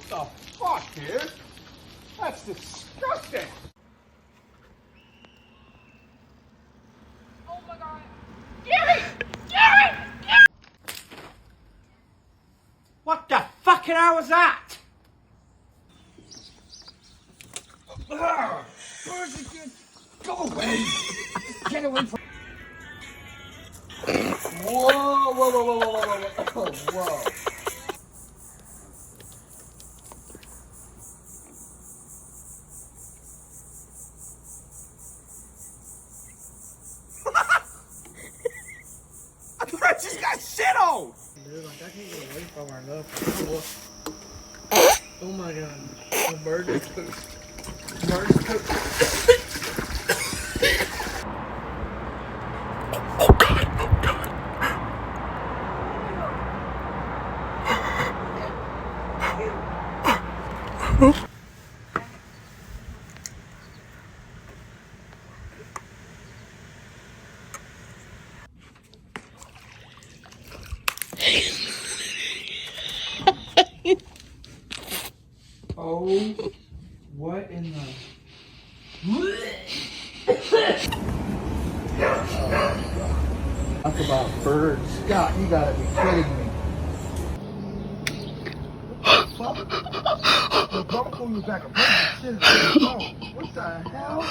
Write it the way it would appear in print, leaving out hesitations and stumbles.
The fuck, dude? That's disgusting. Oh my god. Gary! Gary! What the fucking hell was that? Where's it get? Go away! Get away from. Whoa, whoa, whoa, whoa, whoa, whoa, whoa, whoa. I just got shit on! Dude, like I can't get away from her enough. Oh my god. The bird is cooked. Bird's cooked. Oh god, oh god. Oh, what in the... Talk about birds. Scott, you gotta be kidding me. What the fuck? Don't pull you back. What the hell?